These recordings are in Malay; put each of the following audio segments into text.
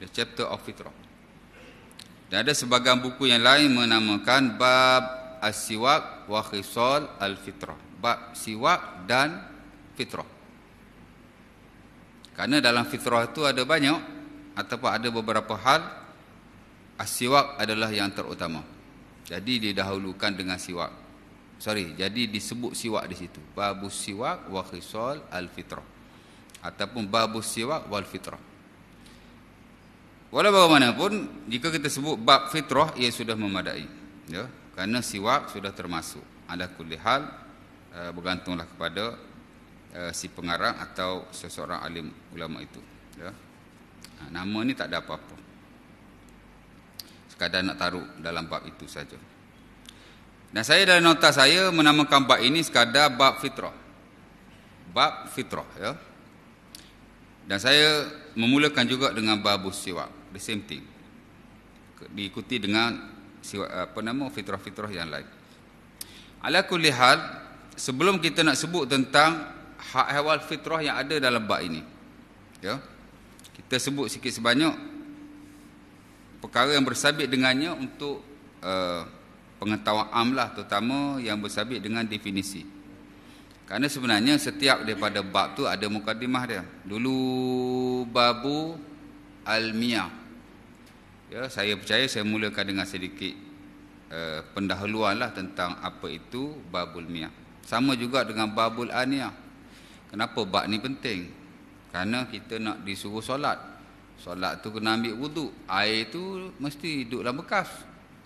The chapter of fitrah. Dan ada sebagian buku yang lain menamakan bab as-siwak wa khisal al-fitrah. Bab siwak dan fitrah. Karena dalam fitrah itu ada banyak ataupun ada beberapa hal, as-siwak adalah yang terutama. Jadi didahulukan dengan siwak. Jadi disebut siwak di situ. Babus siwak wa khisal al-fitrah. Ataupun babus siwak wal fitrah. Walau bagaimanapun, jika kita sebut bab fitrah, ia sudah memadai. Ya, kerana siwak sudah termasuk. Ala kulli hal, bergantunglah kepada si pengarang atau seseorang alim ulama itu. Ya. Nama ni tak ada apa-apa. Sekadar nak taruh dalam bab itu saja. Dan saya dalam nota saya menamakan bab ini sekadar bab fitrah. Bab fitrah, ya. Dan saya memulakan juga dengan babus siwak, the same thing. Diikuti dengan siwak, fitrah-fitrah yang lain. Ala kulli hal, sebelum kita nak sebut tentang hak ehwal fitrah yang ada dalam bab ini, ya, kita sebut sikit sebanyak perkara yang bersabit dengannya untuk pengetahuan amlah, terutama yang bersabit dengan definisi. Kerana sebenarnya setiap daripada bab tu ada mukadimah dia. Dulu babu al-miyah. Ya, saya percaya saya mulakan dengan sedikit pendahuluan lah tentang apa itu babul miyah. Sama juga dengan babul aniyah. Kenapa bab ni penting? Kerana kita nak disuruh solat. Solat tu kena ambil wuduk. Air tu mesti duduk dalam bekas.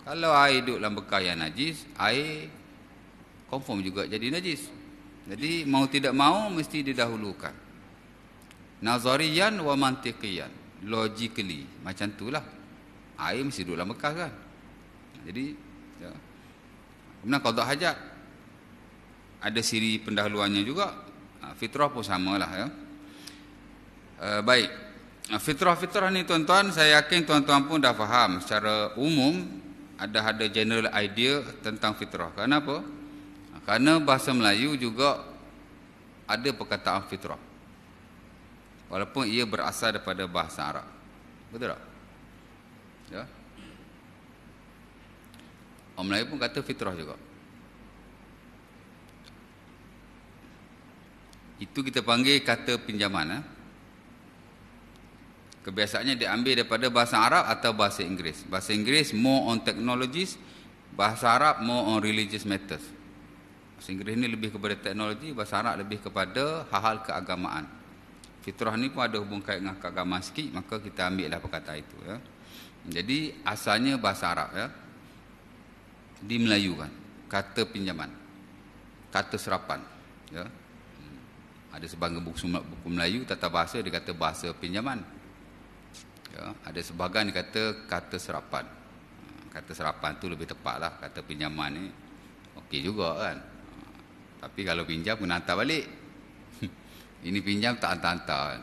Kalau air duduk dalam bekas yang najis, air confirm juga jadi najis. Jadi mau tidak mau mesti didahulukan. Nazariyan wa mantiqiyan. Logically. Macam itulah. Air mesti duduk dalam bekas kan. Jadi, ya. Kemudian qada hajat. Ada siri pendahuluannya juga. Fitrah pun samalah, ya. Baik. Fitrah-fitrah ni tuan-tuan, saya yakin tuan-tuan pun dah faham. Secara umum, ada general idea tentang fitrah. Kenapa? Kerana bahasa Melayu juga ada perkataan fitrah. Walaupun ia berasal daripada bahasa Arab. Betul tak? Ya. Orang Melayu pun kata fitrah juga. Itu kita panggil kata pinjaman. Kebiasaannya diambil daripada bahasa Arab atau bahasa Inggeris. Bahasa Inggeris more on technologies, bahasa Arab more on religious matters. Bahasa Inggeris ni lebih kepada teknologi, bahasa Arab lebih kepada hal-hal keagamaan. Fitrah ni pun ada hubung kait dengan keagamaan sikit, maka kita ambil lah perkataan itu, ya. Jadi asalnya bahasa Arab, ya. Di Melayu kan, kata pinjaman, kata serapan, ya. Ada sebahagian buku Melayu tata bahasa dia kata bahasa pinjaman, ya. Ada sebahagian dia kata serapan. Kata serapan tu lebih tepat lah. Kata pinjaman ni okey juga kan. Tapi kalau pinjam kena hantar balik. Ini pinjam tak hantar-hantar kan.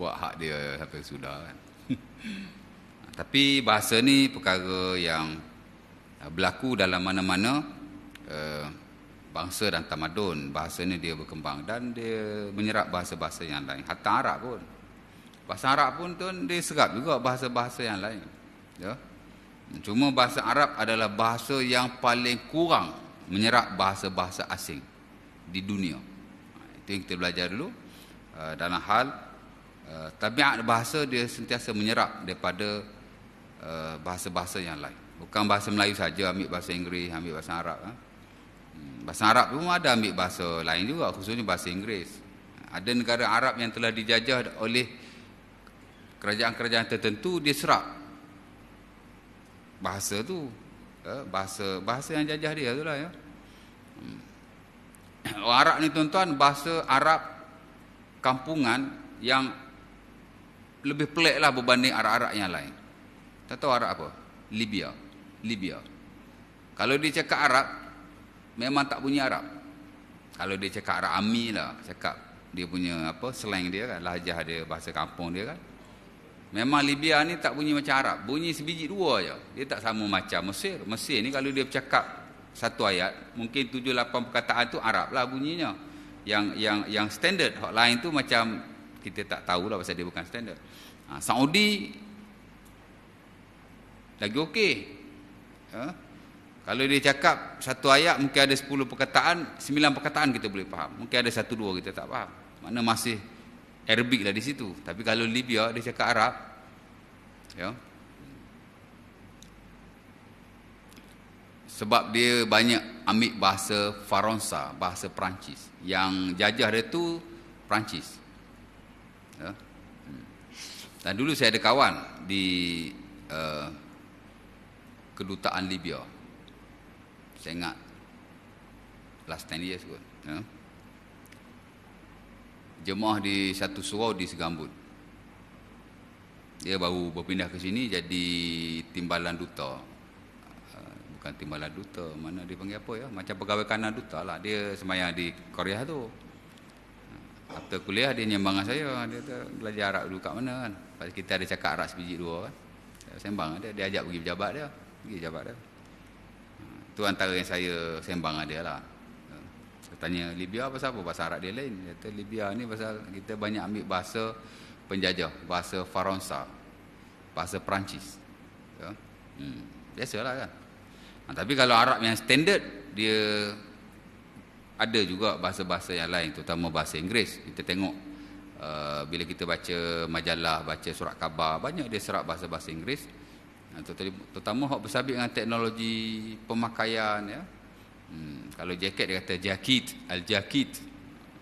Buat hak dia sampai sudah kan. Tapi bahasa ni perkara yang berlaku dalam mana-mana bangsa dan tamadun. Bahasa ni dia berkembang dan dia menyerap bahasa-bahasa yang lain. Hatta Arab pun. Bahasa Arab pun tu dia serap juga bahasa-bahasa yang lain. Ya. Cuma bahasa Arab adalah bahasa yang paling kurang menyerap bahasa-bahasa asing di dunia. Itu yang kita belajar dulu. Dalam hal tabiat bahasa, dia sentiasa menyerap daripada bahasa-bahasa yang lain. Bukan bahasa Melayu saja, ambil bahasa Inggeris, ambil bahasa Arab. Bahasa Arab pun ada ambil bahasa lain juga, khususnya bahasa Inggeris. Ada negara Arab yang telah dijajah oleh kerajaan-kerajaan tertentu, dia serap bahasa tu, bahasa yang jajah dia itulah, ya. Orang Arab ni tuan-tuan, bahasa Arab kampungan yang lebih pelik lah berbanding Arab-Arab yang lain. Tak tahu Arab apa? Libya. Kalau dia cakap Arab, memang tak bunyi Arab. Kalau dia cakap Arab Ami lah, cakap dia punya slang dia kan, lahjah dia, bahasa kampung dia kan. Memang Libya ni tak bunyi macam Arab, bunyi sebiji dua je. Dia tak sama macam Mesir. Mesir ni kalau dia bercakap satu ayat, mungkin 7-8 perkataan tu Arab lah bunyinya. Yang standard, hak lain tu macam kita tak tahulah pasal dia bukan standard. Saudi lagi okey. Kalau dia cakap satu ayat mungkin ada 10 perkataan, 9 perkataan kita boleh faham. Mungkin ada 1-2 kita tak faham. Mana masih Arabic lah di situ. Tapi kalau Libya dia cakap Arab, ya. Sebab dia banyak ambil bahasa Faransa, bahasa Perancis. Yang jajah dia tu Perancis. Ya. Dan dulu saya ada kawan di kedutaan Libya. Saya ingat last 10 years kot. Ya. Jemaah di satu surau di Segambut. Dia baru berpindah ke sini jadi timbalan duta. Bukan timbalan duta, mana dia panggil apa ya? Macam pegawai kanan duta lah. Dia semayang di Korea tu. After kuliah dia nyembang dengan saya. Dia belajar Arab dulu kat mana kan. Lepas kita ada cakap Arab sebiji dua kan. Saya sembang dia. Dia ajak pergi pejabat dia. Pergi pejabat dia. Itu antara yang saya sembang dengan dia lah. Saya tanya Libya pasal apa? Bahasa Arab dia lain. Dia kata Libya ni pasal kita banyak ambil bahasa penjajah. Bahasa Faransa. Bahasa Perancis. Ya. Biasalah kan. Tapi kalau Arab yang standard, dia ada juga bahasa-bahasa yang lain. Terutama bahasa Inggeris. Kita tengok bila kita baca majalah, baca surat khabar, banyak dia serap bahasa-bahasa Inggeris. Terutama hak bersabit dengan teknologi pemakaian ya. Kalau jaket dia kata jakit, al-jakit.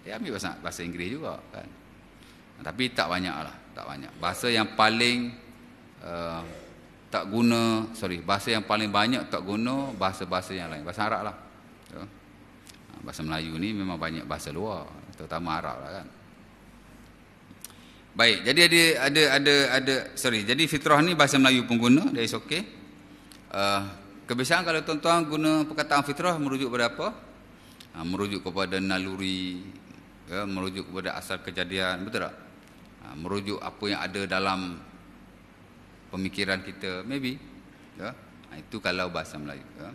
Dia ambil bahasa Inggeris juga kan. Tapi tak banyak lah, tak banyak. Bahasa yang paling bahasa yang paling banyak tak guna bahasa-bahasa yang lain. Bahasa Arab lah. Ya. Bahasa Melayu ni memang banyak bahasa luar, terutama Arab lah kan. Baik, jadi jadi fitrah ni bahasa Melayu pun guna, that is okay. Kebiasaan kalau tuan-tuan guna perkataan fitrah merujuk kepada apa? Merujuk kepada naluri, ya, merujuk kepada asal kejadian, betul tak? Merujuk apa yang ada dalam pemikiran kita, maybe. Ya. Itu kalau bahasa Melayu. Ya.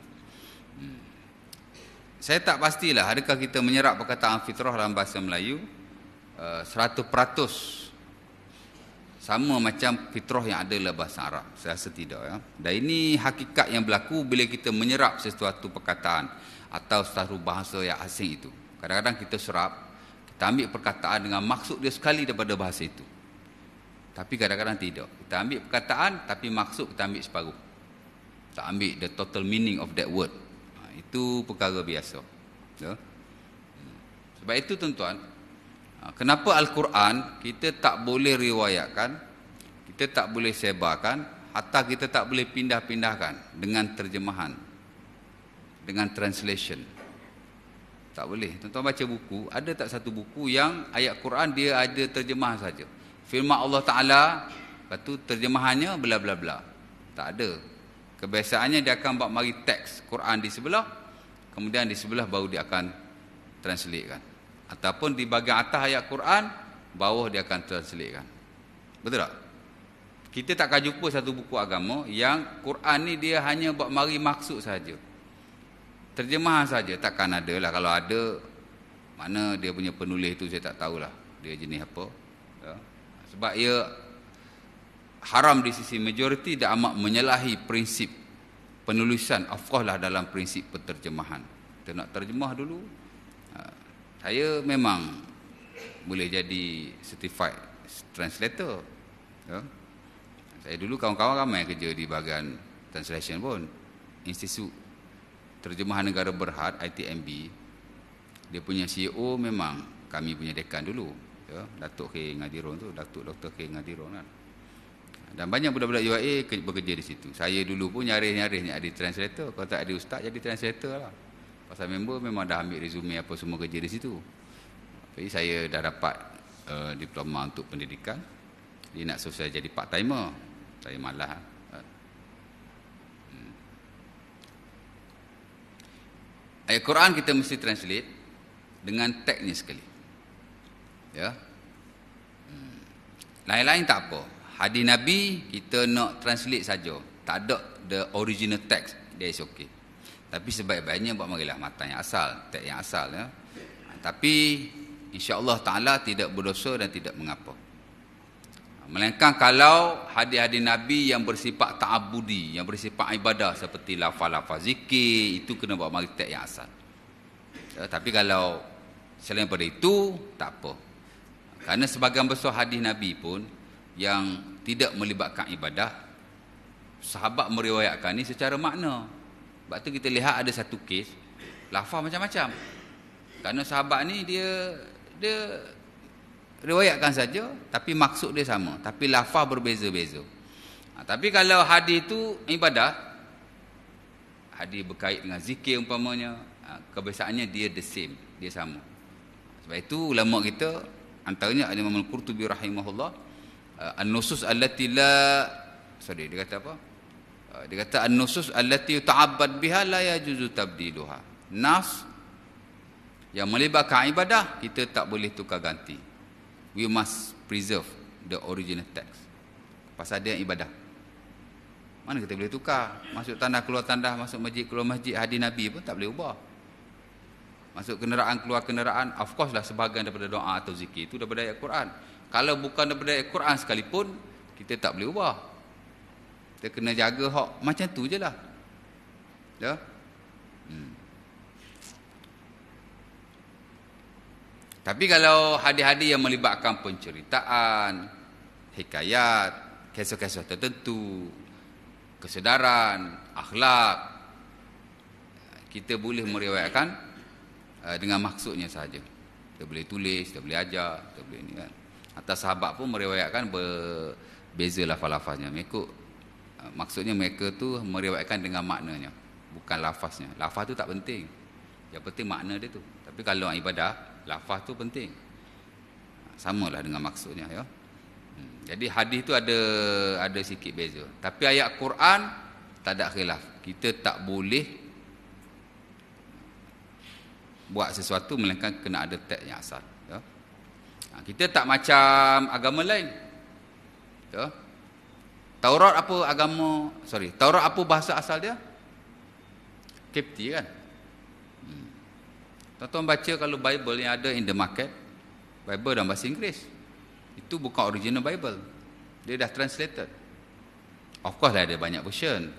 Saya tak pastilah adakah kita menyerap perkataan fitrah dalam bahasa Melayu 100% sama macam fitrah yang ada dalam bahasa Arab. Saya rasa tidak ya. Dan ini hakikat yang berlaku bila kita menyerap sesuatu perkataan atau satu bahasa yang asing itu. Kadang-kadang kita serap, kita ambil perkataan dengan maksud dia sekali daripada bahasa itu. Tapi kadang-kadang tidak. Kita ambil perkataan tapi maksud kita ambil separuh. Kita ambil the total meaning of that word. Itu perkara biasa. Ya. Sebab itu tuan-tuan, kenapa Al-Quran kita tak boleh riwayatkan, kita tak boleh sebarkan, hatta kita tak boleh pindah-pindahkan dengan terjemahan, dengan translation. Tak boleh. Tuan-tuan baca buku, ada tak satu buku yang ayat Quran dia ada terjemahan saja. Firman Allah Ta'ala, lepas tu terjemahannya bla bla bla. Tak ada. Kebiasaannya dia akan buat mari teks Quran di sebelah, kemudian di sebelah baru dia akan translatekan. Ataupun di bahagian atas ayat Quran, bawah dia akan translatekan. Betul tak? Kita takkan jumpa satu buku agama yang Quran ni dia hanya buat mari maksud saja. Terjemahan saja, takkan ada lah. Kalau ada, mana dia punya penulis tu saya tak tahulah. Dia jenis apa. Ya. Sebab ia haram di sisi majoriti dan amat menyalahi prinsip penulisan. Of course lah dalam prinsip penterjemahan. Kita nak terjemah dulu. Saya memang boleh jadi certified translator. Ya. Saya dulu kawan-kawan ramai kerja di bahagian translation pun. Institut Terjemahan Negara Berhad, ITMB. Dia punya CEO memang kami punya dekan dulu. Ya. Datuk K. Ngadiron tu. Dr. K. Ngadiron kan. Dan banyak budak-budak UIA bekerja di situ. Saya dulu pun nyaris-nyaris ni ada translator. Kalau tak ada ustaz jadi translator lah. Pasal member memang dah ambil resume apa semua kerja di situ. Jadi saya dah dapat diploma untuk pendidikan. Dia nak suruh saya jadi part timer. Saya malas. Ayat Quran kita mesti translate dengan teknik sekali. Ya. Lain-lain tak apa. Hadis Nabi kita nak translate saja. Tak ada the original text. That is okay. Tapi sebaik-baiknya buat marilah matan yang asal, teks yang asal ya. Tapi insya-Allah Taala tidak berdosa dan tidak mengapa. Melainkan kalau hadis-hadis Nabi yang bersifat ta'abudi, yang bersifat ibadah seperti lafaz-lafaz zikir, itu kena bawa mari teks yang asal. Tapi kalau selain daripada itu, tak apa. Kerana sebahagian besar hadis Nabi pun yang tidak melibatkan ibadah, sahabat meriwayatkan ni secara makna. Sebab tu kita lihat ada satu kes, lafaz macam-macam. Kerana sahabat ni dia riwayatkan saja, tapi maksud dia sama, tapi lafaz berbeza-beza. Tapi kalau hadis tu ibadah, hadis berkait dengan zikir umpamanya, kebiasaannya dia the same, dia sama. Sebab itu ulama kita, antaranya Imam Al-Qurtubi rahimahullah, an-nusus allati la dia kata apa? Dia kata an-nusus allati ta'abbad biha la yajuzu tabdiluha. Nas yang melibatkan ibadah, kita tak boleh tukar ganti. We must preserve the original text. Pasal dia ibadah. Mana kita boleh tukar? Masuk tandas, keluar tandas, masuk masjid, keluar masjid, hadis Nabi pun tak boleh ubah. Masuk kenderaan, keluar kenderaan, of course lah sebahagian daripada doa atau zikir itu daripada ayat Quran. Kalau bukan daripada ayat Quran sekalipun, kita tak boleh ubah. Kita kena jaga hak macam tu je lah. Ya? Tapi kalau hadis-hadis yang melibatkan penceritaan, hikayat, kisah-kisah tertentu, kesedaran, akhlak, kita boleh meriwayatkan dengan maksudnya saja. Kita boleh tulis, kita boleh ajar, kita boleh ni kan. Atas sahabat pun meriwayatkan berbeza lafaz-lafaznya. Maksudnya mereka tu meriwayatkan dengan maknanya, bukan lafaznya. Lafaz tu tak penting. Yang penting makna dia tu. Tapi kalau ibadah, lafaz tu penting. Samalah dengan maksudnya, ya. Jadi hadis tu ada sikit beza. Tapi ayat Quran tak ada khilaf. Kita tak boleh buat sesuatu melainkan kena ada teks yang asal, ya. Kita tak macam agama lain, ya. Taurat apa bahasa asal dia? Kipti kan. Tuan-tuan baca kalau Bible yang ada in the market, Bible dalam bahasa Inggeris, itu bukan original Bible. Dia dah translated. Of course lah ada banyak version,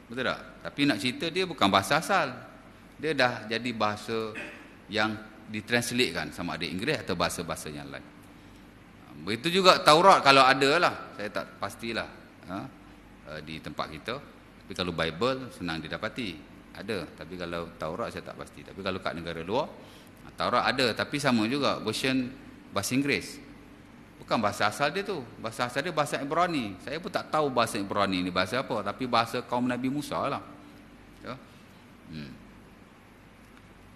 betul tak? Tapi nak cerita dia bukan bahasa asal. Dia dah jadi bahasa yang ditranslatekan, sama ada Inggeris atau bahasa-bahasa yang lain. Begitu juga Taurat kalau ada lah. Saya tak pastilah di tempat kita. Tapi kalau Bible senang didapati. Ada, tapi kalau Taurat saya tak pasti. Tapi kalau kat negara luar, Taurat ada, tapi sama juga version bahasa Inggeris. Bukan bahasa asal dia tu. Bahasa asal dia bahasa Ibrani. Saya pun tak tahu bahasa Ibrani ni bahasa apa, tapi bahasa kaum Nabi Musa lah. Ya?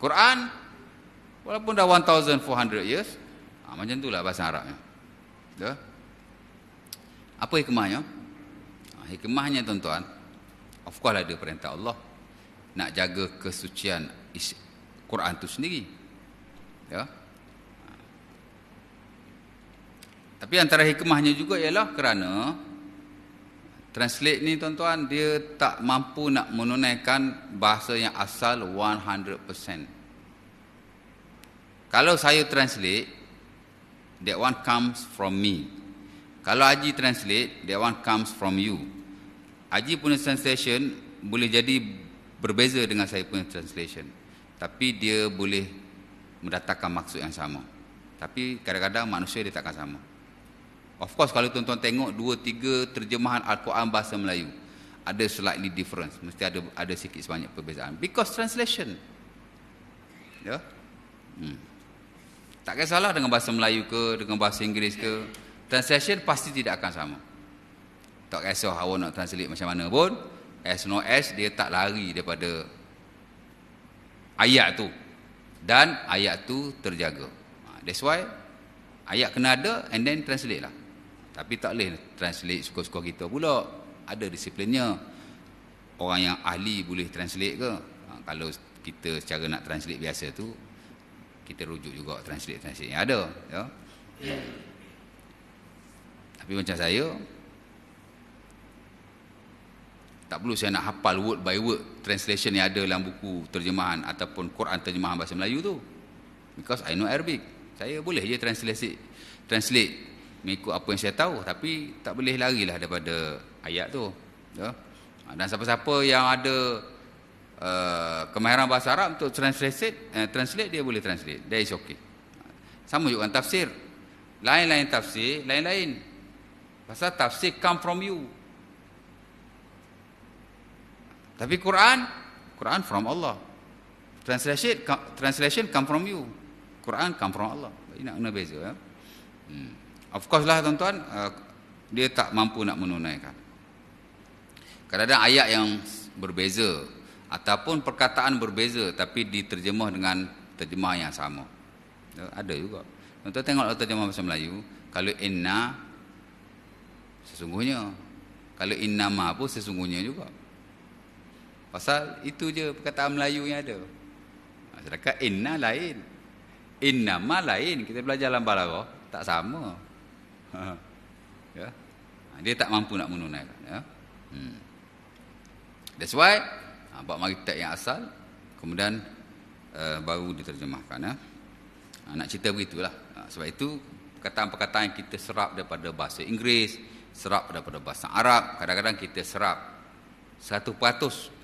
Quran walaupun dah 1400 years, macam itulah bahasa Arabnya. Ya? Apa hikmahnya? Hikmahnya tuan-tuan, of course ada perintah Allah nak jaga kesucian Quran tu sendiri, ya. Tapi antara hikmahnya juga ialah kerana translate ni tuan-tuan, dia tak mampu nak menunaikan bahasa yang asal 100%. Kalau saya translate, that one comes from me. Kalau Haji translate, that one comes from you. Haji punya translation boleh jadi berbeza dengan saya punya translation, tapi dia boleh mendatangkan maksud yang sama. Tapi kadang-kadang manusia dia takkan sama. Of course kalau tuan-tuan tengok 2-3 terjemahan Al-Quran bahasa Melayu, ada slightly difference, mesti ada sikit sebanyak perbezaan, because translation, ya. Tak kisahlah dengan bahasa Melayu ke, dengan bahasa Inggeris ke, translation pasti tidak akan sama. Tak kisah awak nak translate macam mana pun, as no as dia tak lari daripada ayat tu, dan ayat tu terjaga. That's why ayat kena ada and then translate lah. Tapi tak boleh translate suka-suka kita pula. Ada disiplinnya. Orang yang ahli boleh translate ke? Kalau kita secara nak translate biasa tu, kita rujuk juga translate yang ada, ya. Tapi macam saya, tak perlu saya nak hafal word by word translation yang ada dalam buku terjemahan ataupun Quran terjemahan bahasa Melayu tu, because I know Arabic. Saya boleh je translate mengikut apa yang saya tahu, tapi tak boleh larilah daripada ayat tu, ya. Dan siapa-siapa yang ada kemahiran bahasa Arab untuk translate dia boleh translate, that is okay. Sama juga dengan tafsir, lain-lain tafsir, lain-lain. Pasal tafsir come from you, tapi Quran from Allah. Translation come from you, Quran come from Allah. Ini nak kena beza, ya? Of course lah tuan-tuan, dia tak mampu nak menunaikan. Kadang-kadang ayat yang berbeza ataupun perkataan berbeza tapi diterjemah dengan terjemah yang sama, ya, ada juga. Tuan-tuan tengok terjemah bahasa Melayu, kalau inna sesungguhnya, kalau innama pun sesungguhnya juga. Pasal itu je perkataan Melayu yang ada. Sedangkan inna lain, innama lain. Kita belajar dalam balaghah tak sama. Ya. Dia tak mampu nak menunaikan, ya. That's why bab mari teks yang asal kemudian baru diterjemahkan, ya. Nak cerita begitulah. Sebab itu perkataan-perkataan yang kita serap daripada bahasa Inggeris, serap daripada bahasa Arab, kadang-kadang kita serap 100%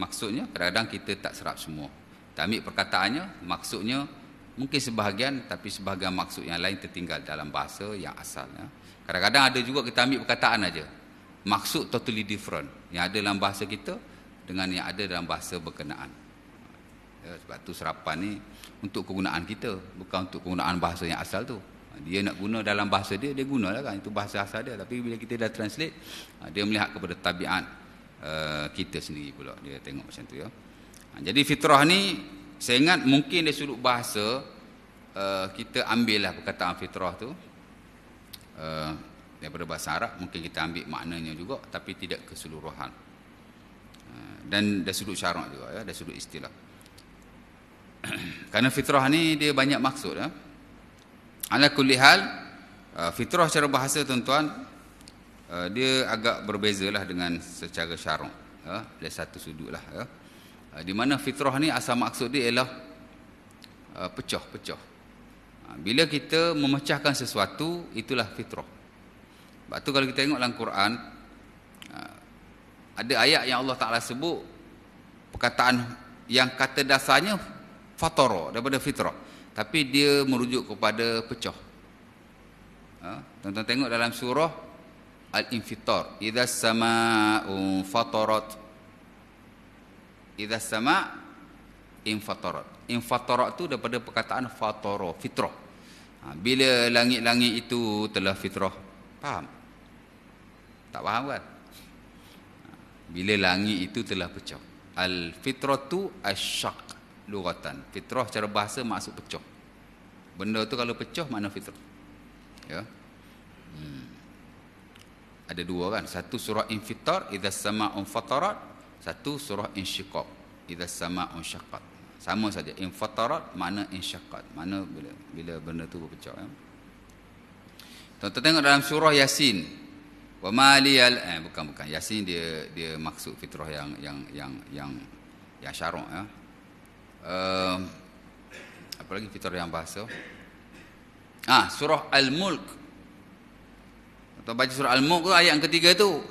maksudnya, kadang-kadang kita tak serap semua. Kita ambil perkataannya, maksudnya mungkin sebahagian, tapi sebahagian maksud yang lain tertinggal dalam bahasa yang asal, ya. Kadang-kadang ada juga kita ambil perkataan aja, maksud totally different yang ada dalam bahasa kita dengan yang ada dalam bahasa berkenaan, ya. Sebab tu serapan ni untuk kegunaan kita, bukan untuk kegunaan bahasa yang asal tu. Dia nak guna dalam bahasa dia gunalah kan, itu bahasa asal dia. Tapi bila kita dah translate, dia melihat kepada tabiat kita sendiri pula, dia tengok macam tu, ya. Jadi fitrah ni saya ingat mungkin dari sudut bahasa kita ambillah perkataan fitrah tu daripada bahasa Arab, mungkin kita ambil maknanya juga tapi tidak keseluruhan, dan dari sudut syarak juga, ya, dari sudut istilah. Kerana fitrah ni dia banyak maksud, ya. Ala kulli hal, fitrah secara bahasa tuan-tuan, dia agak berbezalah dengan secara syarak, ya, dari satu sudut lah, ya. Di mana fitrah ni asal maksud dia ialah pecah-pecah. Bila kita memecahkan sesuatu, itulah fitrah. Sebab tu kalau kita tengok dalam Quran, ada ayat yang Allah Ta'ala sebut perkataan yang kata dasarnya fatara, daripada fitrah, tapi dia merujuk kepada pecah. Tuan-tuan tengok dalam surah Al-Infitar, idza samaa'u fatarat, idza sama' infatarat. Infatarat tu daripada perkataan fatara, fitrah. Bila langit-langit itu telah fitrah. Faham? Tak faham kan? Bila langit itu telah pecah. Al-fitratu asyaq lughatan. Fitrah secara bahasa maksud pecah. Benda tu kalau pecah makna fitrah, ya. Ada dua kan, satu surah Infitar, idza sama'u fatarat, satu surah Insyiqaq, idza sama'u syaqqat. Sama saja, infatarat makna insyaqqat, makna bila benda tu berpecah, ya. Tuan-tuan tengok dalam surah Yasin, wa maliyal bukan Yasin, dia maksud fitrah yang syarak, ya. Apa lagi fitrah yang bahasa? Surah Al-Mulk. Atau baca surah Al-Mulk tu, ayat yang ketiga tu,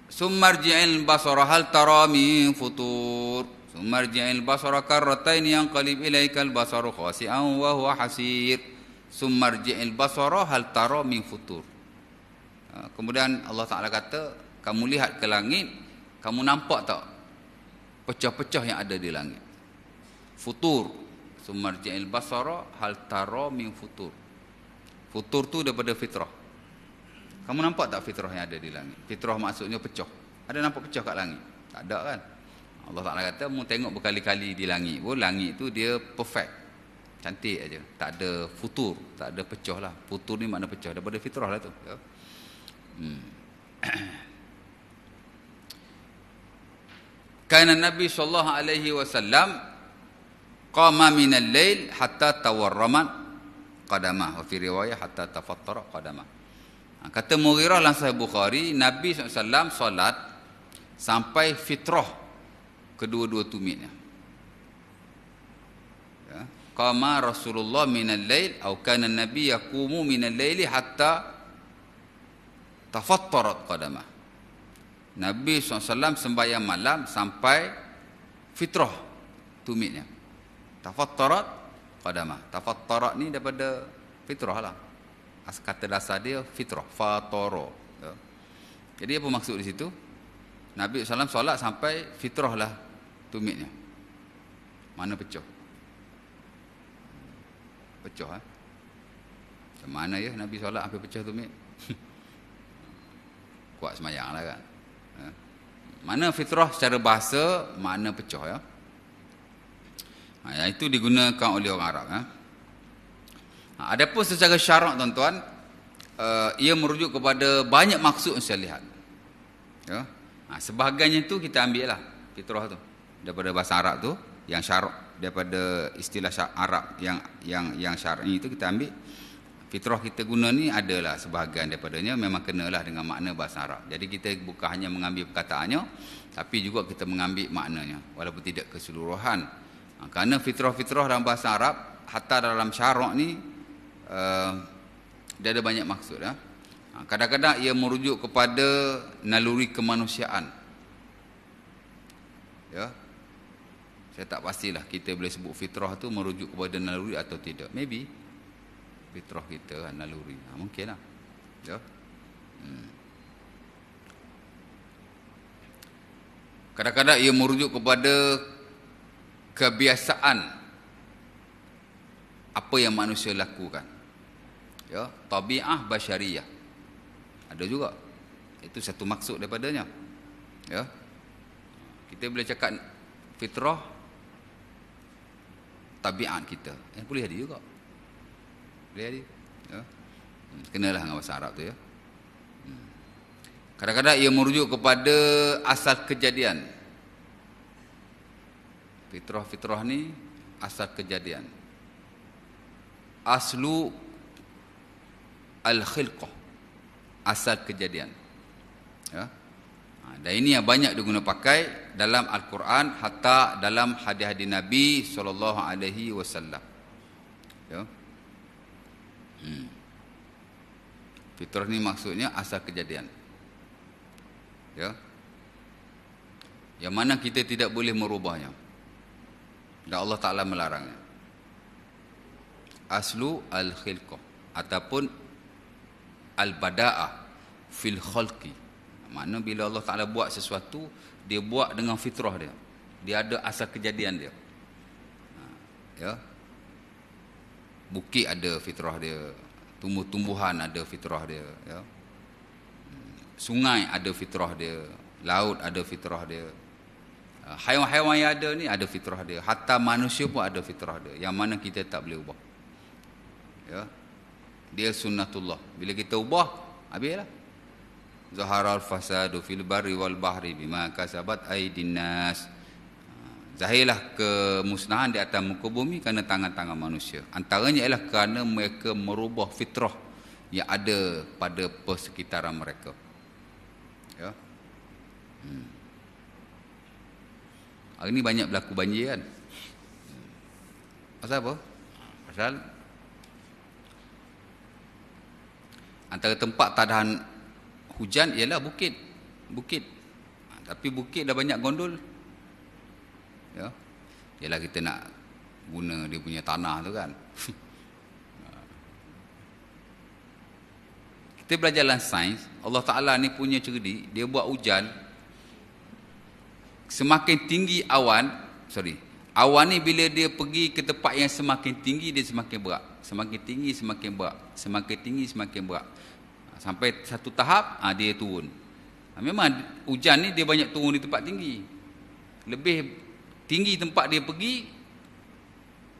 summarji'il basara hal tara min futur, summarji'il basara karratain yanqalib ilaikal basaru khasi'an wa huwa hasir, summarji'il basara hal tara min futur. Kemudian Allah Ta'ala kata, kamu lihat ke langit, kamu nampak tak pecah-pecah yang ada di langit? Futur, summarji'il basara hal tara min futur. Futur tu daripada fitrah. Kamu nampak tak fitrah yang ada di langit? Fitrah maksudnya pecah. Ada nampak pecah kat langit? Tak ada kan? Allah Ta'ala kata, mu tengok berkali-kali di langit. Langit tu dia perfect, cantik aja. Tak ada futur, tak ada pecah lah. Futur ni makna pecah, daripada fitrah lah tu, ya. Kana Nabi sallallahu alaihi wasallam qama min al-lail hatta tawarramat qadamah, wa fi riwayah hatta tafattara qadamah. Kata Mughirah dalam Sahih Bukhari, Nabi SAW solat sampai fitrah kedua-dua tumitnya, ya. Qama Rasulullah minal lail, atau kana Nabi yaqumu minal laili hatta tafattarat qadamah. Nabi SAW sembahyang malam sampai fitrah tumitnya. Tafattarat qadamah. Tafattarat ni daripada fitrah lah. Kata dasar dia fitrah, fatara. Ya. Jadi apa maksud di situ? Nabi SAW solat sampai fitrah lah tumitnya. Mana pecah? Pecah Macam mana ya Nabi solat sampai pecah tumit? Kuat semayang lah kan. Mana fitrah secara bahasa, mana pecah ya. Itu digunakan oleh orang Arab ya. Adapun secara syarak tuan-tuan, ia merujuk kepada banyak maksud yang saya lihat. Ya. Sebahagiannya tu kita ambil lah fitrah tu daripada bahasa Arab tu, yang syarak daripada istilah Arab yang syar'i itu kita ambil. Fitrah kita guna ni adalah sebahagian daripadanya memang kenalah dengan makna bahasa Arab. Jadi kita bukan hanya mengambil perkataannya, tapi juga kita mengambil maknanya walaupun tidak keseluruhan. Kerana fitrah-fitrah dalam bahasa Arab hatta dalam syarak ni dia ada banyak maksud ya. Kadang-kadang ia merujuk kepada naluri kemanusiaan. Ya. Saya tak pastilah kita boleh sebut fitrah tu merujuk kepada naluri atau tidak. Maybe fitrah kita naluri. Mungkinlah. Ya. Kadang-kadang ia merujuk kepada kebiasaan apa yang manusia lakukan. Ya, tabi'ah basyariyah. Ada juga. Itu satu maksud daripadanya. Ya. Kita boleh cakap fitrah tabiat kita. Boleh ada juga. Boleh ada. Ya. Kenalah dengan bahasa Arab tu ya. Kadang-kadang ia merujuk kepada asal kejadian. Fitrah-fitrah ni asal kejadian. Aslu al-khilqah, asal kejadian. Ya. Dan ini yang banyak diguna pakai dalam Al-Quran hatta dalam hadis-hadis Nabi SAW. Ya. Fitrah ni maksudnya asal kejadian. Ya. Yang mana kita tidak boleh merubahnya. Dan Allah Ta'ala melarangnya. Aslu al-khilqah ataupun al-bada'ah fil khalqi. Mana bila Allah Ta'ala buat sesuatu, dia buat dengan fitrah dia. Dia ada asal kejadian dia. Ya. Bukit ada fitrah dia, tumbuh-tumbuhan ada fitrah dia, ya. Sungai ada fitrah dia, laut ada fitrah dia. Haiwan-haiwan yang ada ni ada fitrah dia. Hatta manusia pun ada fitrah dia, yang mana kita tak boleh ubah. Ya. Dia sunnatullah. Bila kita ubah, habislah. Zaharal fasadu fil barri wal bahri bima kasabat aydin nas. Zahirlah kemusnahan di atas muka bumi kerana tangan-tangan manusia. Antaranya ialah kerana mereka merubah fitrah yang ada pada persekitaran mereka. Ya. Hari ni banyak berlaku banjir kan. Pasal apa? Pasal antara tempat tadahan hujan ialah bukit. Tapi bukit dah banyak gondol. Ya. Ialah kita nak guna dia punya tanah tu kan. Kita belajar dalam sains, Allah Ta'ala ni punya cerdik, dia buat hujan. Semakin tinggi awan ni bila dia pergi ke tempat yang semakin tinggi, dia semakin berat. Semakin tinggi, semakin berat. Semakin tinggi, semakin berat. Sampai satu tahap, dia turun. Memang hujan ni dia banyak turun di tempat tinggi. Lebih tinggi tempat dia pergi,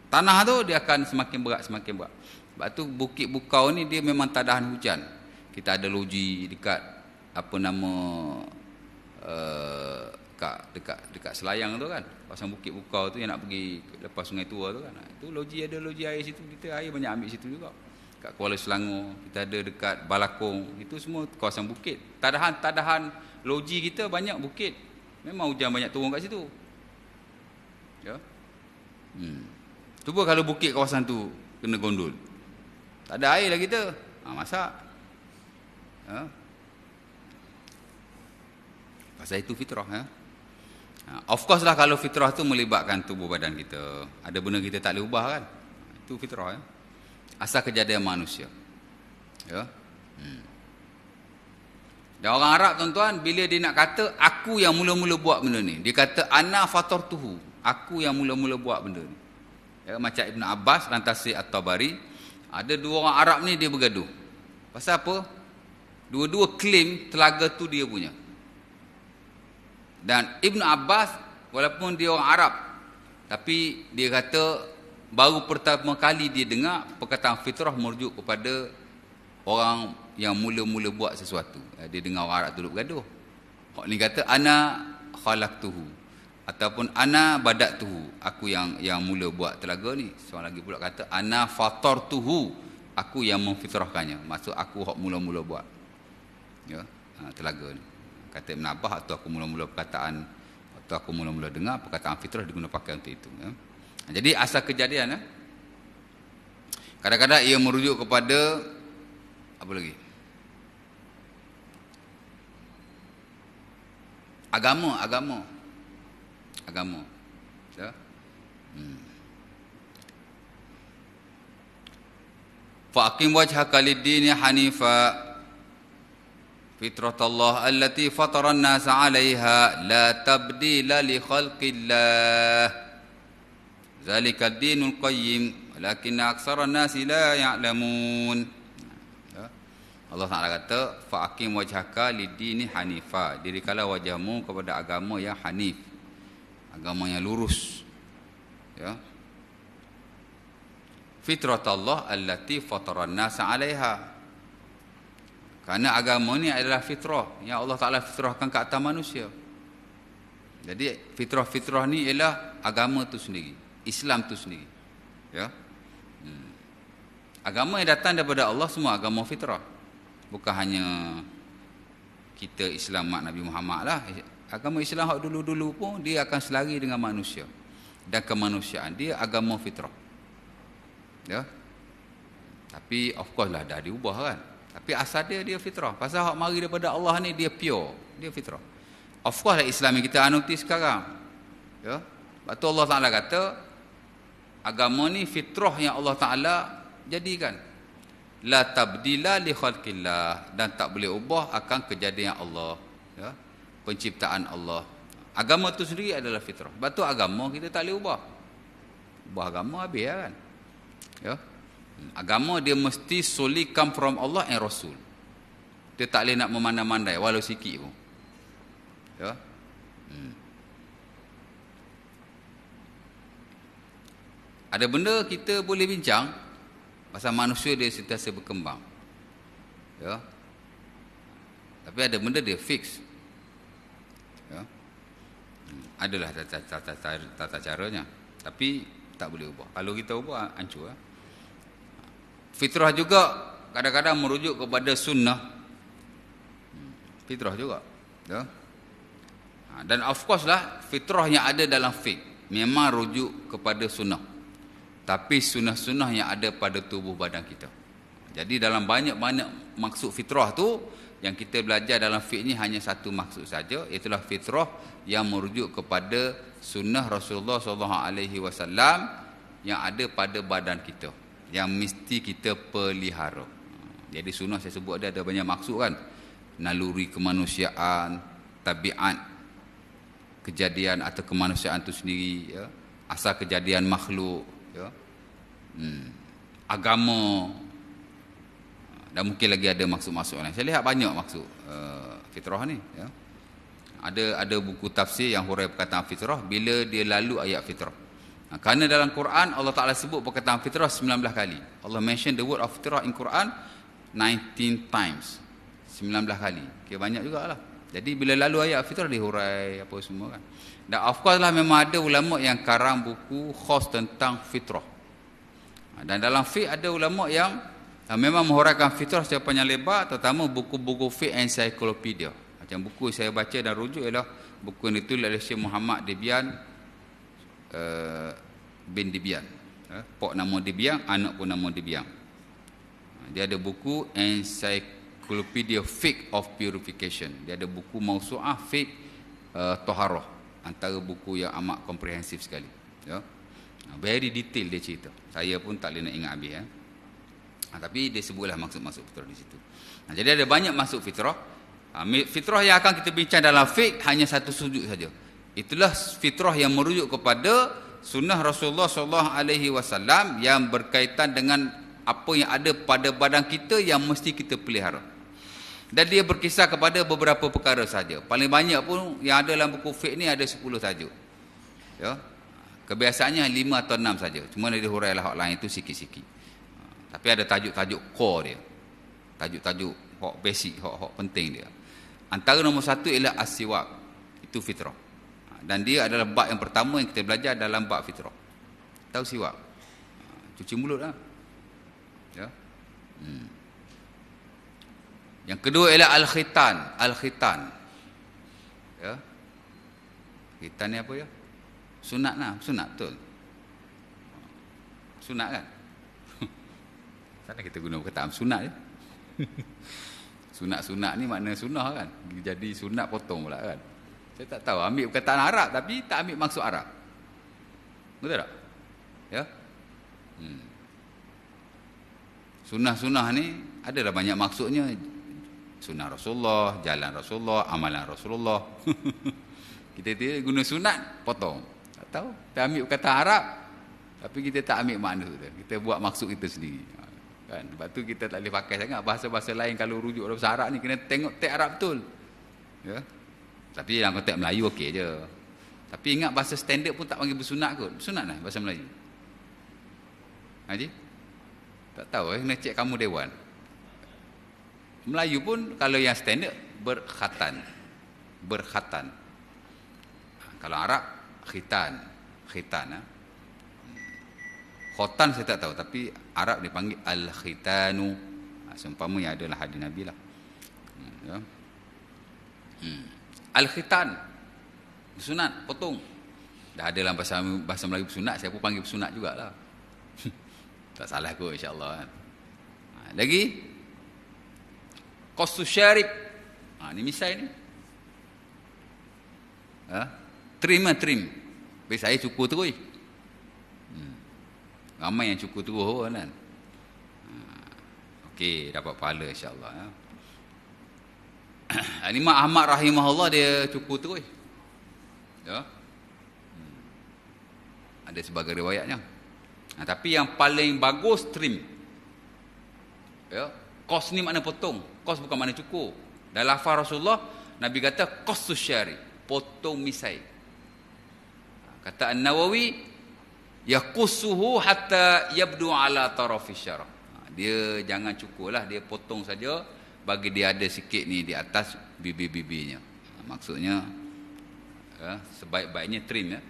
tanah tu dia akan semakin berat, semakin berat. Sebab tu Bukit Bukau ni dia memang tadahan hujan. Kita ada loji dekat apa nama dekat Selayang tu kan, kawasan Bukit Bukau tu yang nak pergi lepas Sungai Tua tu kan. Itu loji, ada loji air situ, kita air banyak ambil situ juga. Kat Kuala Selangor, kita ada dekat Balakong, itu semua kawasan bukit. Tadahan loji kita banyak bukit. Memang hujan banyak turun kat situ. Ya. Cuba kalau bukit kawasan tu kena gondol. Tak ada air lah kita. Masak. Ya. Pasal itu fitrah. Of course lah kalau fitrah tu melibatkan tubuh badan kita. Ada benda kita tak boleh ubah kan. Itu fitrah. Asal kejadian manusia. Ya. Dan orang Arab tuan-tuan, bila dia nak kata, aku yang mula-mula buat benda ni. Dia kata, ana fatartuhu. Aku yang mula-mula buat benda ni. Ya, macam Ibn Abbas, dan Tafsir At-Tabari. Ada dua orang Arab ni dia bergaduh. Pasal apa? Dua-dua claim telaga tu dia punya. Dan Ibn Abbas, walaupun dia orang Arab, tapi dia kata, baru pertama kali dia dengar perkataan fitrah merujuk kepada orang yang mula-mula buat sesuatu. Dia dengar orang Arab tu duduk bergaduh. Hak ni kata ana khalaqtuhu ataupun ana badatuhu. Aku yang mula buat telaga ni. Seorang lagi pula kata ana fatartuhu. Aku yang memfitrahkannya. Maksud aku hak mula-mula buat. Ya, telaga ni. Kata Ibn Abbas atau aku mula-mula perkataan atau aku mula-mula dengar perkataan fitrah diguna pakai untuk itu. Ya. Jadi asal kejadian kadang-kadang ia merujuk kepada apa lagi? Agama. Ya. Faqim wajhaka lid-dini hanifa fitratallah allati fatara an-nasa 'alaiha la tabdila li khalqillah zalika ad-dinul qayyim walakinna aktsaran nasi la ya'lamun. Allah Ta'ala kata, fa'akim wajhaka lid-dini hanifa. Dirikanlah wajahmu kepada agama yang hanif. Agama yang lurus. Ya. Fitratallah allati fataran nasa 'alaiha. Kerana agama ni adalah fitrah yang Allah Ta'ala fitrahkan ke atas manusia. Jadi fitrah-fitrah ni ialah agama tu sendiri, Islam tu sendiri. Ya. Agama yang datang daripada Allah semua agama fitrah. Bukan hanya kita Islam mak Nabi Muhammad lah. Agama Islam hak dulu-dulu pun dia akan selari dengan manusia. Dan kemanusiaan dia agama fitrah. Ya. Tapi of course lah dah diubah kan. Tapi asal dia fitrah. Pasal hak mari daripada Allah ni dia pure. Dia fitrah. Of course lah Islam yang kita anuti sekarang. Ya. Sebab tu Allah Ta'ala kata agama ni fitrah yang Allah Ta'ala jadikan. La tabdila li khalqillah, dan tak boleh ubah akan kejadian Allah, ya, penciptaan Allah. Agama tu sendiri adalah fitrah. Sebab tu agama kita tak boleh ubah. Ubah agama habis kan. Ya. Agama dia mesti solely come from Allah and Rasul. Dia tak boleh nak memandai-mandai walau sikit pun. Ya. Ada benda kita boleh bincang. Pasal manusia dia sentiasa berkembang. Ya. Tapi ada benda dia fix. Ya. Adalah tata caranya. Tapi tak boleh ubah. Kalau kita ubah, hancur. Ya. Fitrah juga kadang-kadang merujuk kepada sunnah. Fitrah juga. Ya. Dan of course lah, fitrah yang ada dalam fiqh memang rujuk kepada sunnah. Tapi sunnah-sunnah yang ada pada tubuh badan kita. Jadi dalam banyak-banyak maksud fitrah tu, yang kita belajar dalam fiqh ni hanya satu maksud saja, itulah fitrah yang merujuk kepada sunnah Rasulullah SAW yang ada pada badan kita, yang mesti kita pelihara. Jadi sunnah saya sebut ada banyak maksud kan. Naluri kemanusiaan, tabiat kejadian atau kemanusiaan itu sendiri, ya. Asal kejadian makhluk, ya. Agama, dan mungkin lagi ada maksud-maksud lain. Saya lihat banyak maksud fitrah ni, ya. Ada buku tafsir yang hurai perkataan fitrah bila dia lalu ayat fitrah. Kerana dalam Quran Allah Ta'ala sebut perkataan fitrah 19 kali. Allah mention the word of fitrah in Quran 19 times. 19 kali. Okay, banyak jugalah. Jadi bila lalu ayat fitrah dihurai apa semua kan. Dan of course lah memang ada ulama yang karang buku khas tentang fitrah. Dan dalam fiqh ada ulama yang memang menghuraikan fitrah secara panjang lebar, terutama buku-buku fiqh encyclopedia. Macam buku saya baca dan rujuk ialah buku yang ditulis oleh Syekh Muhammad Dibian bin Dibian. Pok nama Dibian, anak pun nama Dibian. Dia ada buku Encyclopedia Fiqh of Purification. Dia ada buku Mausu'ah Fiqh Toharoh, antara buku yang amat komprehensif sekali, ya. Very detail dia cerita. Saya pun tak boleh nak ingat habis, ya. Tapi dia sebutlah maksud-maksud fitrah di situ. Jadi ada banyak maksud fitrah. Fitrah yang akan kita bincang dalam fiqh hanya satu sudut saja. Itulah fitrah yang merujuk kepada sunnah Rasulullah SAW yang berkaitan dengan apa yang ada pada badan kita yang mesti kita pelihara. Dan dia berkisar kepada beberapa perkara saja. Paling banyak pun yang ada dalam buku fiqh ni ada 10 tajuk. Ya. Kebiasaannya 5 atau 6 saja. Cuma ada hurailah hak lain itu sikit-sikit. Tapi ada tajuk-tajuk core dia. Tajuk-tajuk hak basic, hak penting dia. Antara nombor 1 ialah as-siwak. Itu fitrah. Dan dia adalah bab yang pertama yang kita belajar dalam bab fitrah. Tahu siwak? Cuci mulut lah. Ya. Yang kedua ialah al-khitan. Al-khitan. Ya. Khitan ni apa ya? Sunat lah. Sunat betul. Sunat kan? Sana kita guna perkataan sunat je. Sunat-sunat ni makna sunnah kan? Jadi sunat potong pula kan? Saya tak tahu. Ambil perkataan Arab tapi tak ambil maksud Arab. Betul tak? Ya? Sunnah-sunnah ni adalah banyak maksudnya. Sunnah Rasulullah, jalan Rasulullah, amalan Rasulullah. Kita guna sunat, potong. Tak tahu. Kita ambil perkataan Arab, tapi kita tak ambil makna tu. Kita buat maksud kita sendiri. Kan? Sebab tu kita tak boleh pakai sangat bahasa-bahasa lain. Kalau rujuk dalam bahasa Arab ni, kena tengok teks Arab betul. Ya? Tapi dalam konteks Melayu okey je. Tapi ingat bahasa standard pun tak panggil bersunat kot. Bersunat lah bahasa Melayu. Haji? Tak tahu kena cek kamu dewan. Melayu pun kalau yang standard berkhatan. Berkhatan. Kalau Arab khitan. Khitan. Khotan saya tak tahu. Tapi Arab dipanggil al-khitanu. Seumpama yang adalah hadis Nabi lah. Ya. Al-khitan. Bersunat, potong. Dah ada dalam bahasa Melayu bersunat. Saya pun panggil bersunat jugalah. Tak salah kot insyaAllah. Lagi qassu syarib. Ni misai ni. Trim. Tapi saya cukur terus. Ramai yang cukur terus kan. Okey, dapat pahala insyaAllah. Imam Ahmad rahimahullah dia cukur terus. Ya. Ada sebagai riwayatnya. Tapi yang paling bagus trim. Ya. Qas ni makna potong. Qas bukan makna cukur. Dalam lafaz Rasulullah, Nabi kata qassu syari, potong misai. Kata An-Nawawi, yaqussuhu hatta yabdu ala tarafi syarah. Dia jangan cukurlah, dia potong saja bagi dia ada sikit ni di atas bibir-bibirnya. Maksudnya sebaik-baiknya trim ya.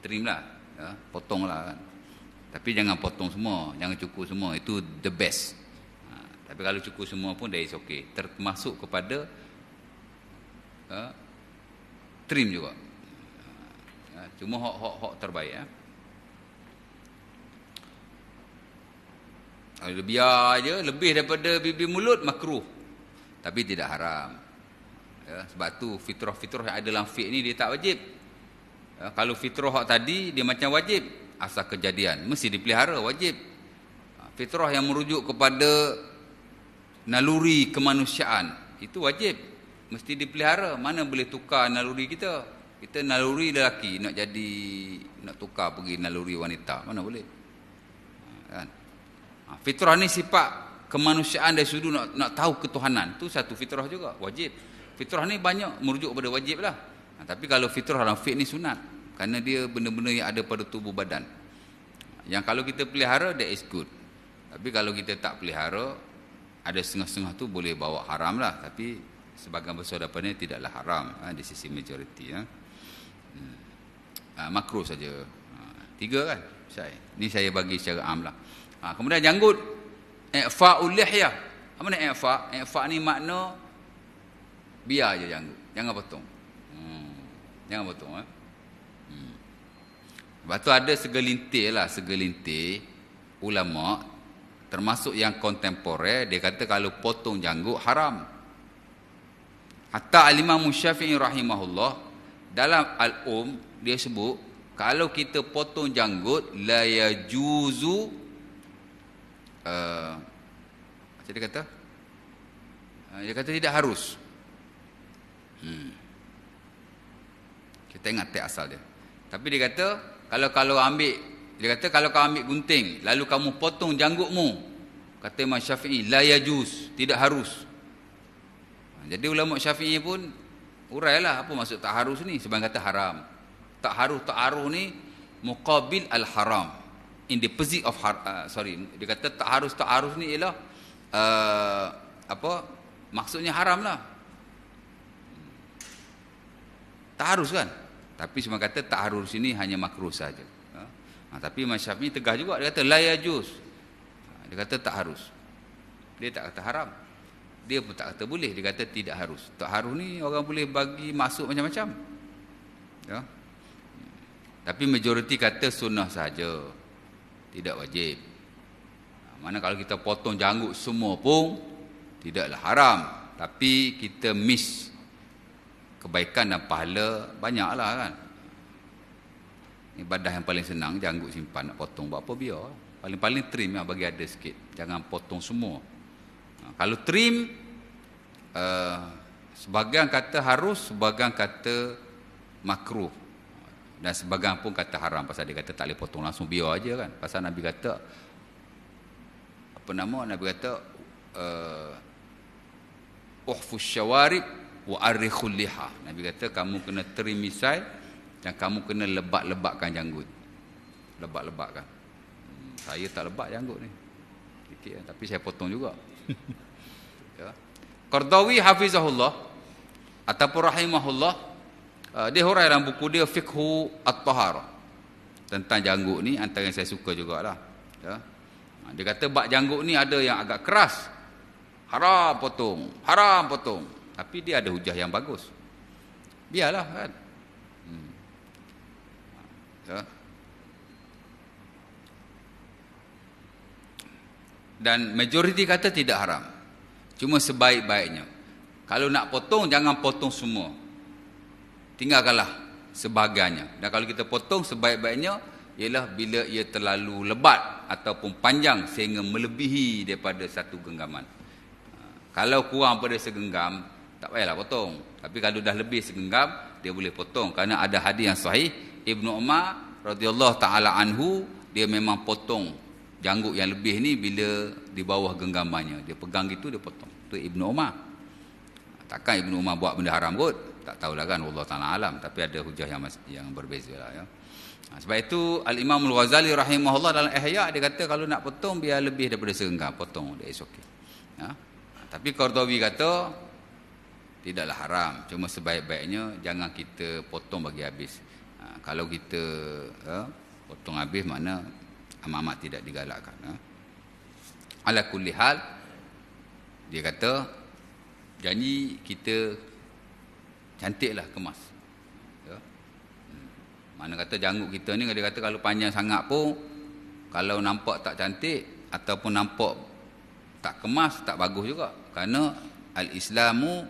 Trimlah, ya, potonglah kan. Tapi jangan potong semua, jangan cukur semua, itu the best. Tapi kalau cukur semua pun dah is okey. Termasuk kepada trim juga. Cuma hok terbaik ya. Kalau biar aja lebih daripada bibir mulut makruh. Tapi tidak haram. Ya, sebab tu fitrah-fitrah yang ada dalam fiqh ni dia tak wajib. Ya, kalau fitrah hak tadi dia macam wajib, asal kejadian mesti dipelihara, wajib. Fitrah yang merujuk kepada naluri kemanusiaan itu wajib, mesti dipelihara. Mana boleh tukar naluri kita? Kita naluri lelaki nak tukar pergi naluri wanita, mana boleh? Kan? Fitrah ni sifat kemanusiaan dari sudut nak tahu ketuhanan, tu satu fitrah juga, wajib. Fitrah ni banyak merujuk kepada wajib lah. Tapi kalau fitrah dalam fiqh ni sunat, kerana dia benda-benda yang ada pada tubuh badan. Yang kalau kita pelihara, that is good. Tapi kalau kita tak pelihara, ada setengah-setengah tu boleh bawa haram lah. Tapi sebagian besar daripadanya tidaklah haram di sisi majoriti. Makruh saja. 3 kan? Ni saya bagi secara am lah. Kemudian janggut. I'fa'ul lihyah. Apa ni i'fa'? I'fa' ni makna biar je janggut. Jangan potong. Jangan potong. Lepas tu ada segelintir ulama' termasuk yang kontemporer, dia kata kalau potong janggut haram. Hatta Al-Imam Syafi'i rahimahullah, dalam dia sebut kalau kita potong janggut la yajuzu macam dia kata? Dia kata tidak harus. Kita ingat teks asal dia. Tapi dia kata kalau ambil, dia kata kalau kau ambil gunting lalu kamu potong janggutmu, kata Imam Syafi'i la yajuz, tidak harus. Jadi ulama Syafi'i pun urailah apa maksud tak harus ni, sebab kata haram. Tak harus ni muqabil al-haram, in the opposite of dia kata tak harus ni ialah maksudnya haram lah. Tak harus kan, tapi cuma kata tak harus ini hanya makruh saja. Tapi Imam Syafi'i tegah juga, dia kata la yajuz. Dia kata tak harus, dia tak kata haram, dia pun tak kata boleh, dia kata tidak harus. Tak harus ni orang boleh bagi masuk macam-macam ya? Tapi majoriti kata sunnah saja, tidak wajib. Mana kalau kita potong janggut semua pun tidaklah haram, tapi kita miss kebaikan dan pahala banyaklah kan. Ibadah yang paling senang janggut simpan, nak potong buat apa biar. Paling-paling trim lah, bagi ada sikit, jangan potong semua. Kalau trim sebahagian kata harus, sebahagian kata makruh, dan sebahagian pun kata haram, pasal dia kata tak boleh potong langsung, biar aja kan. Pasal Nabi kata Nabi kata uhfus syawarib wa arrikhul liha. Nabi kata kamu kena trim misai dan kamu kena lebat-lebatkan janggut. Lebat-lebatkan. Saya tak lebat janggut ni sikit, tapi saya potong juga. Ya. Qardawi hafizahullah ataupun rahimahullah, dia hurai dalam buku dia Fiqhu At-Taharah tentang janggut ni, antara yang saya suka jugalah ya. Dia kata bak janggut ni ada yang agak keras, haram potong, tapi dia ada hujah yang bagus, biarlah kan. Ya. Dan majoriti kata tidak haram, cuma sebaik-baiknya kalau nak potong jangan potong semua, tinggalkanlah sebahagiannya. Dan kalau kita potong, sebaik-baiknya ialah bila ia terlalu lebat ataupun panjang sehingga melebihi daripada satu genggaman. Kalau kurang pada segenggam tak payahlah potong, tapi kalau dah lebih segenggam dia boleh potong, kerana ada hadis yang sahih Ibnu Umar radhiyallahu taala anhu, dia memang potong janggut yang lebih ni bila di bawah genggamannya, dia pegang gitu dia potong. Tu Ibnu Umar. Takkan Ibnu Umar buat benda haram kot, tak tahulah kan, Allah Taala alam, tapi ada hujah yang berbeza lah ya. Sebab itu Al-Imam Al-Ghazali rahimahullah dalam Ihya, dia kata kalau nak potong biar lebih daripada segenggam, potong dia, is okay ya. Tapi Qardawi kata tidaklah haram, cuma sebaik-baiknya jangan kita potong bagi habis. Kalau kita potong habis, mana amat-amat tidak digalakkan ya. Ala kulli hal, dia kata janji kita cantiklah kemas ya. Mana kata janggut kita ni, dia kata kalau panjang sangat pun, kalau nampak tak cantik ataupun nampak tak kemas, tak bagus juga. Kerana al-Islamu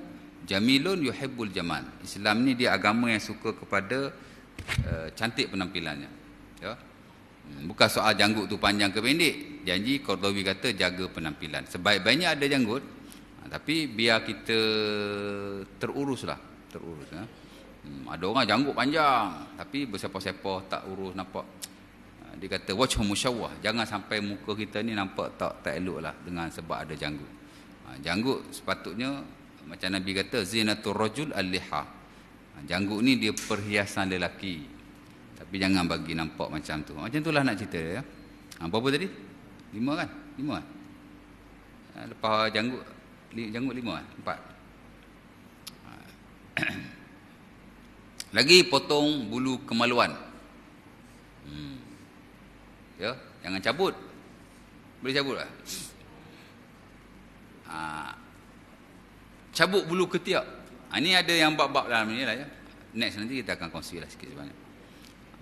jamilun yuhibbul jamal. Islam ni dia agama yang suka kepada cantik penampilannya ya. Bukan soal janggut tu panjang ke pendek. Janji Qardawi kata jaga penampilan. Sebaik-baiknya ada janggut, tapi biar kita terurus ya. Ada orang janggut panjang tapi bersepah-sepah, tak urus, nampak. Dia kata wajhu musyawwah, jangan sampai muka kita ni nampak tak elok lah dengan sebab ada janggut. Janggut sepatutnya macam Nabi kata zinatur rajul al-liha. Janggut ni dia perhiasan lelaki, tapi jangan bagi nampak macam tu. Macam itulah nak cerita ya. Berapa tadi? 5 kan? 5 kan? Lepas janggut 5 kan? 4. Lagi potong bulu kemaluan. Ya, jangan cabut. Boleh cabut lah. Cabut bulu ketiak. Ini ada yang bab-bab dalam ni lah ya. Next nanti kita akan kongsi lah sikit sebanyak.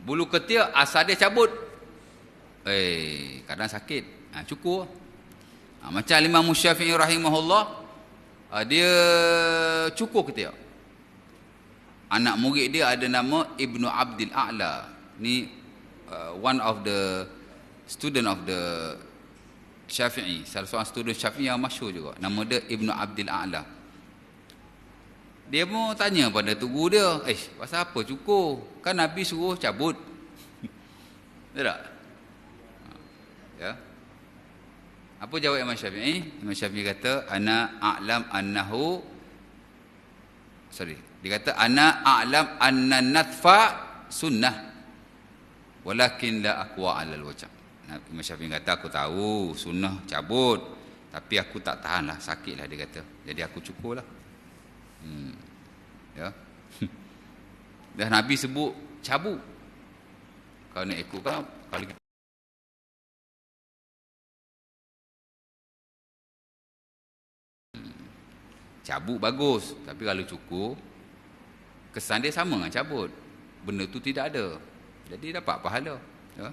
Bulu ketiak asal dia cabut, kadang sakit, cukur. Macam Imam Syafi'i rahimahullah, dia cukur ketiak. Anak murid dia ada nama Ibnu Abdil A'la. Ni one of the student of the Syafi'i. Salah seorang student Syafi'i yang masyhur juga. Nama dia Ibnu Abdil A'la. Dia pun tanya pada tu guru dia, pasal apa cukur? Kan Nabi suruh cabut. Betul tak? Ya. Apa jawab Imam Syafi'i? Imam Syafi'i kata, ana a'lam annahu dia kata, ana a'lam anna natfa sunnah walakin la aqwa 'ala al-wajh. Imam Syafi'i kata, aku tahu sunnah cabut, tapi aku tak tahanlah, sakitlah dia kata. Jadi aku cukurlah. Ya. Dah Nabi sebut cabut. Kalau nak ikutkan, kalau kita cabut bagus, tapi kalau cukur kesan dia sama dengan cabut. Benda tu tidak ada. Jadi dapat pahala. Ya.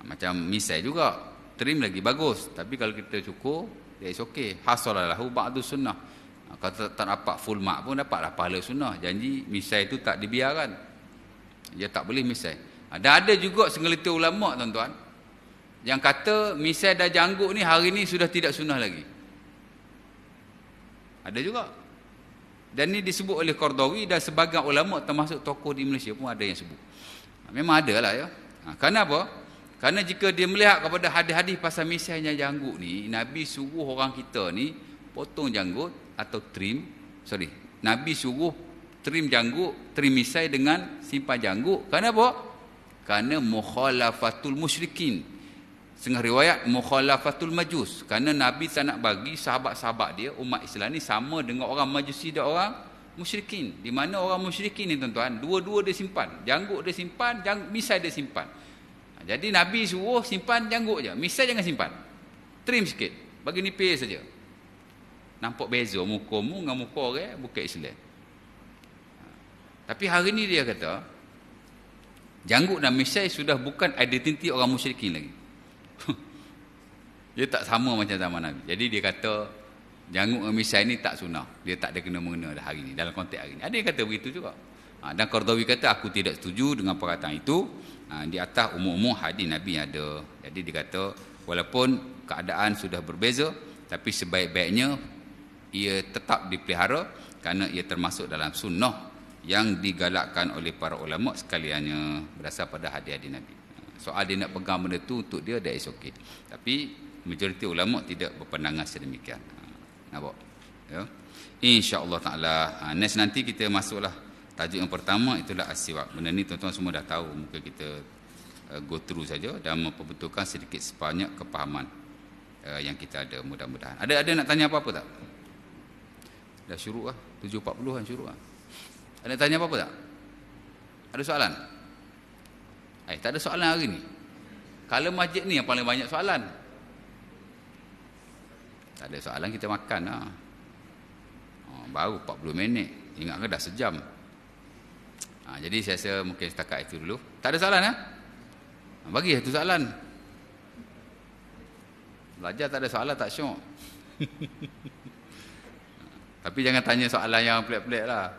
Macam misai juga, trim lagi bagus, tapi kalau kita cukur dia is okey. Hasalalahu ba'du sunnah. Kalau tak dapat full mark pun dapatlah pahala sunnah. Janji misai tu tak dibiarkan. Dia tak boleh misai. Dan ada juga segelintir ulama tuan-tuan yang kata misai dah janggut ni hari ni sudah tidak sunnah lagi. Ada juga. Dan ni disebut oleh Qardawi dan sebagian ulama termasuk tokoh di Malaysia pun ada yang sebut. Memang ada lah ya. Kerana apa? Kerana jika dia melihat kepada hadis-hadis pasal misai yang janggut ni, Nabi suruh orang kita ni potong janggut atau trim. Nabi suruh trim janggut, trim misai dengan simpan janggut. Kerana apa? Kerana mukhalafatul musyrikin. Setengah riwayat mukhalafatul majus. Kerana Nabi tak nak bagi sahabat-sahabat dia, umat Islam ni sama dengan orang majusi dan orang musyrikin. Di mana orang musyrikin ni tuan-tuan, dua-dua dia simpan. Janggut dia simpan, misai dia simpan. Jadi Nabi suruh simpan janggut je. Misai jangan simpan. Trim sikit. Bagi nipis saja. Nampak beza mukamu dengan muka orang bukan Islam. Tapi hari ni dia kata janggut dan misai sudah bukan identiti orang musyrikin lagi. Dia tak sama macam zaman Nabi. Jadi dia kata janggut dan misai ni tak sunnah. Dia tak ada kena-mengena dah hari ni, dalam konteks hari ni. Ada yang kata begitu juga. Dan Qardawi kata aku tidak setuju dengan perkataan itu. Di atas umum-umum hadis Nabi ada. Jadi dia kata walaupun keadaan sudah berbeza, tapi sebaik-baiknya ia tetap dipelihara kerana ia termasuk dalam sunnah yang digalakkan oleh para ulama sekaliannya berdasar pada hadis-hadis Nabi. Soal dia nak pegang benda tu untuk dia dah is okey. Tapi majoriti ulama tidak berpandangan sedemikian. Nampak? Ya. Insya-Allah taala next nanti kita masuklah tajuk yang pertama, itulah as-siwak. Benda ni tuan-tuan semua dah tahu, mungkin kita go through saja dan memperbetulkan sedikit sebanyak kepahaman yang kita ada, mudah-mudahan. Ada nak tanya apa-apa tak? Dah syuruk lah, 7.40 kan syuruk lah. Ada nak tanya apa-apa tak? Ada soalan? Tak ada soalan hari ni. Kalau masjid ni yang paling banyak soalan. Tak ada soalan, kita makan lah. Baru 40 minit. Ingat ke dah sejam. Jadi saya rasa mungkin setakat itu dulu. Tak ada soalan ya? Bagi satu soalan. Belajar tak ada soalan tak syok. Tapi jangan tanya soalan yang pelik-pelik lah.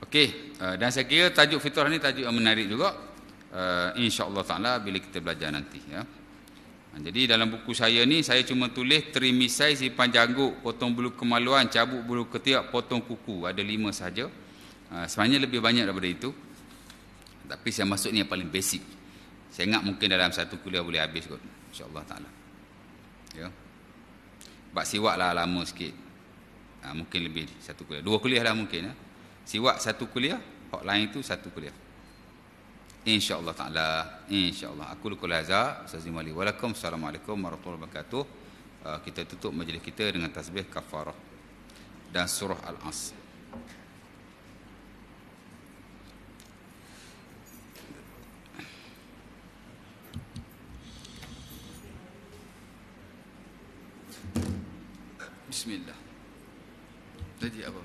Okey, dan saya kira tajuk fitrah ni tajuk yang menarik juga. InsyaAllah ta'ala bila kita belajar nanti ya. Jadi dalam buku saya ni saya cuma tulis trim misai, simpan janggut, potong bulu kemaluan, cabut bulu ketiak, potong kuku. Ada 5 saja. Sebenarnya lebih banyak daripada itu. Tapi saya masuk ni yang paling basic. Saya ingat mungkin dalam satu kuliah boleh habis kot. InsyaAllah ta'ala. Ya. Bak siwak lah lama sikit. Mungkin lebih satu kuliah. 2 kuliah lah mungkin ya. Siwak 1 kuliah, hotline itu 1 kuliah. InsyaAllah ta'ala. InsyaAllah. Aku lukul hazar. Assalamualaikum warahmatullahi wabarakatuh. Kita tutup majlis kita dengan tasbih kafarah dan surah Al-As. Bismillah. Tadi apa?